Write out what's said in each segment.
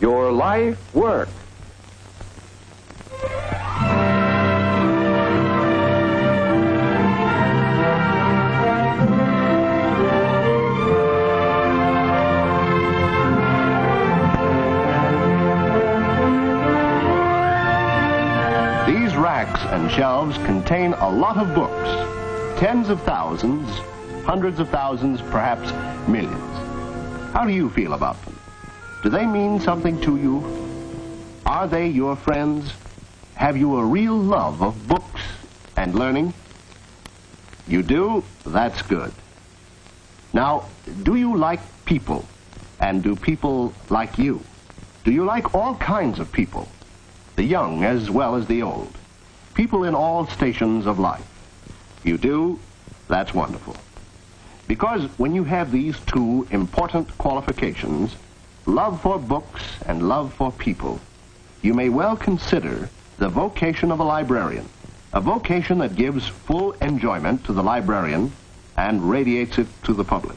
your life work. These racks and shelves contain a lot of books, tens of thousands, hundreds of thousands, perhaps millions. How do you feel about them? Do they mean something to you? Are they your friends? Have you a real love of books and learning? You do? That's good. Now, do you like people? And do people like you? Do you like all kinds of people? The young as well as the old. People in all stations of life. You do? That's wonderful. Because when you have these two important qualifications, love for books and love for people, you may well consider the vocation of a librarian, a vocation that gives full enjoyment to the librarian and radiates it to the public.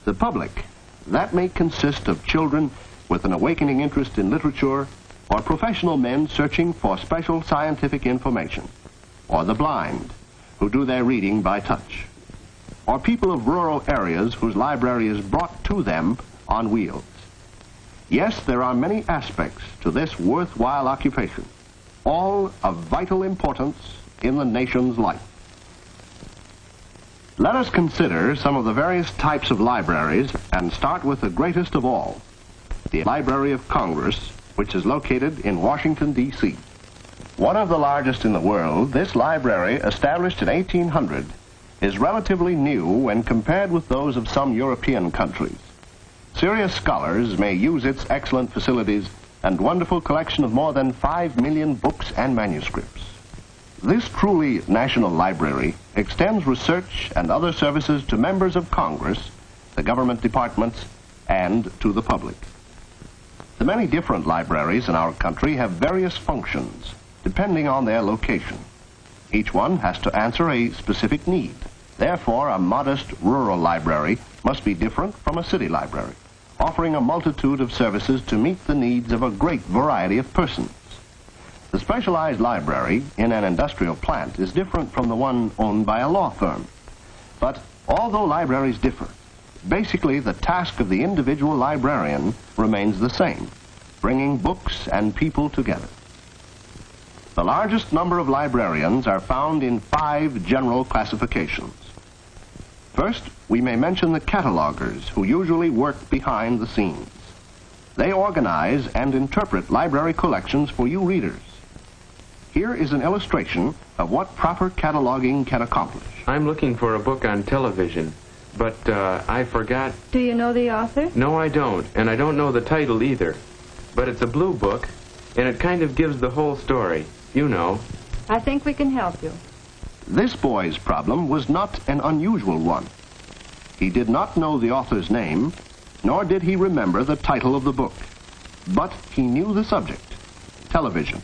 The public, that may consist of children with an awakening interest in literature, or professional men searching for special scientific information, or the blind, who do their reading by touch, or people of rural areas whose library is brought to them on wheels. Yes, there are many aspects to this worthwhile occupation, all of vital importance in the nation's life. Let us consider some of the various types of libraries and start with the greatest of all, the Library of Congress, which is located in Washington, D.C. One of the largest in the world, this library, established in 1800, is relatively new when compared with those of some European countries. Serious scholars may use its excellent facilities and wonderful collection of more than 5 million books and manuscripts. This truly national library extends research and other services to members of Congress, the government departments, and to the public. The many different libraries in our country have various functions, depending on their location. Each one has to answer a specific need. Therefore, a modest rural library must be different from a city library, offering a multitude of services to meet the needs of a great variety of persons. The specialized library in an industrial plant is different from the one owned by a law firm. But although libraries differ, basically the task of the individual librarian remains the same, bringing books and people together. The largest number of librarians are found in 5 general classifications. First, we may mention the catalogers, who usually work behind the scenes. They organize and interpret library collections for you readers. Here is an illustration of what proper cataloging can accomplish. I'm looking for a book on television, but I forgot. Do you know the author? No, I don't, and I don't know the title either. But it's a blue book, and it kind of gives the whole story. You know. I think we can help you. This boy's problem was not an unusual one. He did not know the author's name, nor did he remember the title of the book. But he knew the subject, television.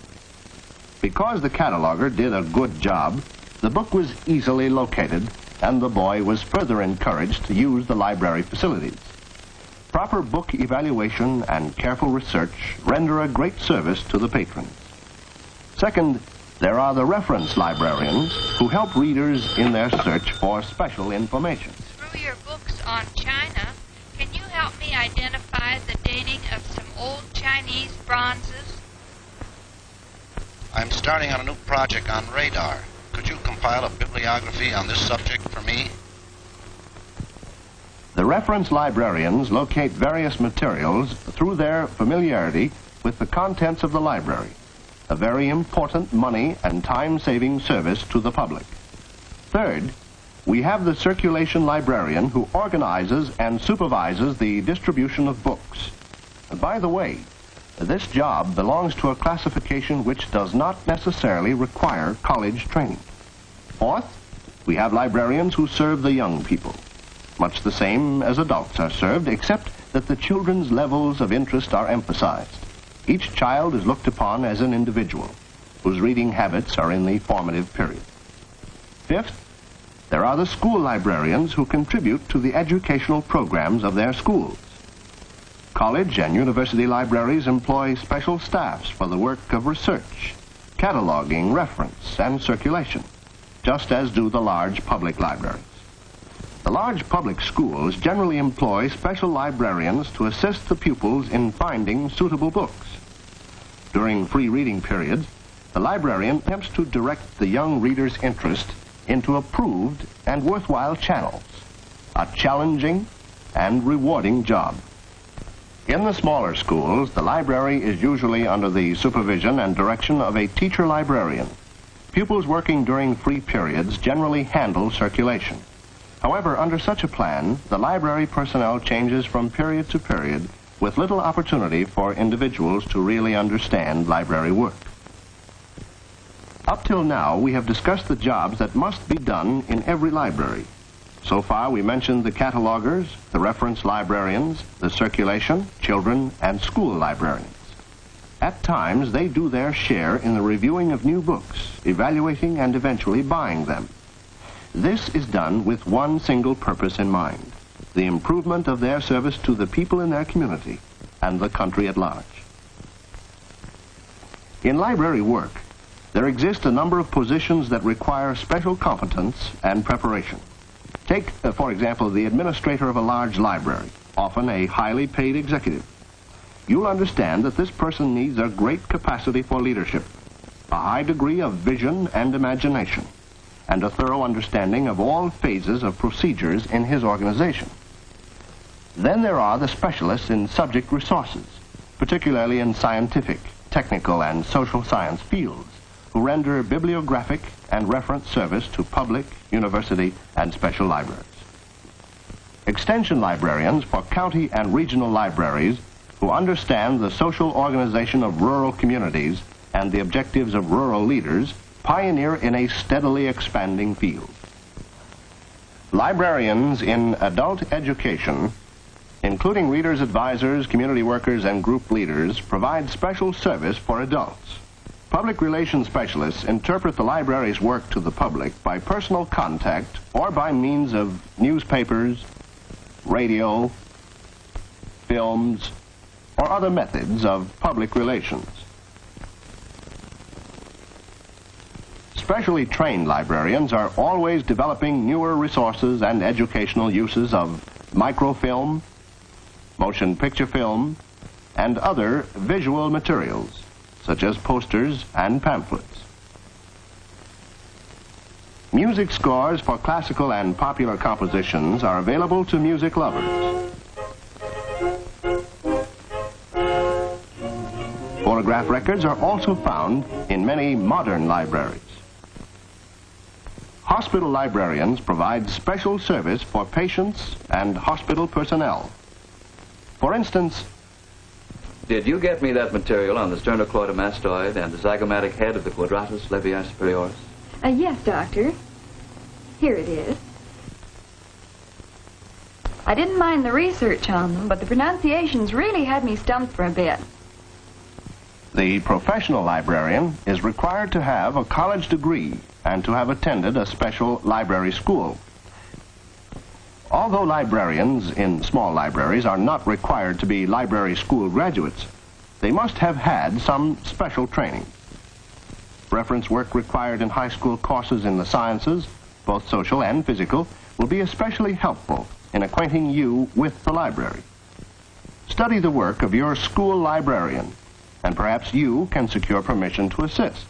Because the cataloger did a good job, the book was easily located, and the boy was further encouraged to use the library facilities. Proper book evaluation and careful research render a great service to the patrons. Second, there are the reference librarians who help readers in their search for special information. Through your books on China, can you help me identify the dating of some old Chinese bronzes? I'm starting on a new project on radar. Could you compile a bibliography on this subject for me? The reference librarians locate various materials through their familiarity with the contents of the library, a very important money and time-saving service to the public. Third, we have the circulation librarian who organizes and supervises the distribution of books. And by the way, this job belongs to a classification which does not necessarily require college training. Fourth, we have librarians who serve the young people, much the same as adults are served, except that the children's levels of interest are emphasized. Each child is looked upon as an individual, whose reading habits are in the formative period. Fifth, there are the school librarians who contribute to the educational programs of their schools. College and university libraries employ special staffs for the work of research, cataloging, reference, and circulation, just as do the large public libraries. The large public schools generally employ special librarians to assist the pupils in finding suitable books. During free reading periods, the librarian attempts to direct the young reader's interest into approved and worthwhile channels, a challenging and rewarding job. In the smaller schools, the library is usually under the supervision and direction of a teacher librarian. Pupils working during free periods generally handle circulation. However, under such a plan, the library personnel changes from period to period with little opportunity for individuals to really understand library work. Up till now, we have discussed the jobs that must be done in every library. So far, we mentioned the catalogers, the reference librarians, the circulation, children, and school librarians. At times, they do their share in the reviewing of new books, evaluating and eventually buying them. This is done with one single purpose in mind: the improvement of their service to the people in their community and the country at large. In library work, there exist a number of positions that require special competence and preparation. Take, for example, the administrator of a large library, often a highly paid executive. You'll understand that this person needs a great capacity for leadership, a high degree of vision and imagination, and a thorough understanding of all phases of procedures in his organization. Then there are the specialists in subject resources, particularly in scientific, technical, and social science fields, who render bibliographic and reference service to public, university, and special libraries. Extension librarians for county and regional libraries who understand the social organization of rural communities and the objectives of rural leaders pioneer in a steadily expanding field. Librarians in adult education, including readers, advisors, community workers, and group leaders, provide special service for adults. Public relations specialists interpret the library's work to the public by personal contact or by means of newspapers, radio, films, or other methods of public relations. Specially trained librarians are always developing newer resources and educational uses of microfilm, motion picture film, and other visual materials, such as posters and pamphlets. Music scores for classical and popular compositions are available to music lovers. Phonograph records are also found in many modern libraries. Hospital librarians provide special service for patients and hospital personnel. For instance, did you get me that material on the sternocleidomastoid and the zygomatic head of the quadratus leviae superioris? Yes, Doctor. Here it is. I didn't mind the research on them, but the pronunciations really had me stumped for a bit. The professional librarian is required to have a college degree and to have attended a special library school. Although librarians in small libraries are not required to be library school graduates, they must have had some special training. Reference work required in high school courses in the sciences, both social and physical, will be especially helpful in acquainting you with the library. Study the work of your school librarian, and perhaps you can secure permission to assist.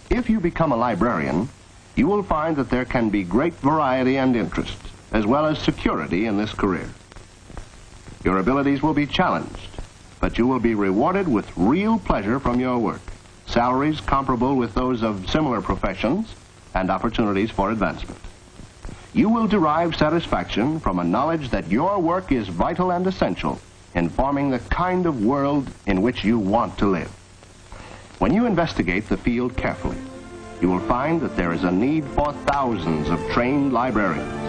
If you become a librarian, you will find that there can be great variety and interest, as well as security in this career. Your abilities will be challenged, but you will be rewarded with real pleasure from your work, salaries comparable with those of similar professions, and opportunities for advancement. You will derive satisfaction from a knowledge that your work is vital and essential in forming the kind of world in which you want to live. When you investigate the field carefully, you will find that there is a need for thousands of trained librarians.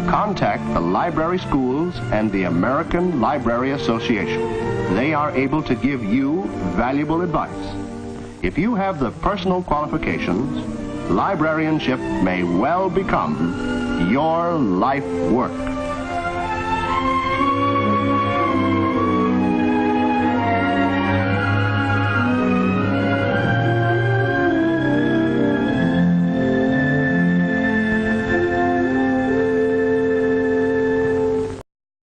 Contact the library schools and the American Library Association. They are able to give you valuable advice. If you have the personal qualifications, librarianship may well become your life work.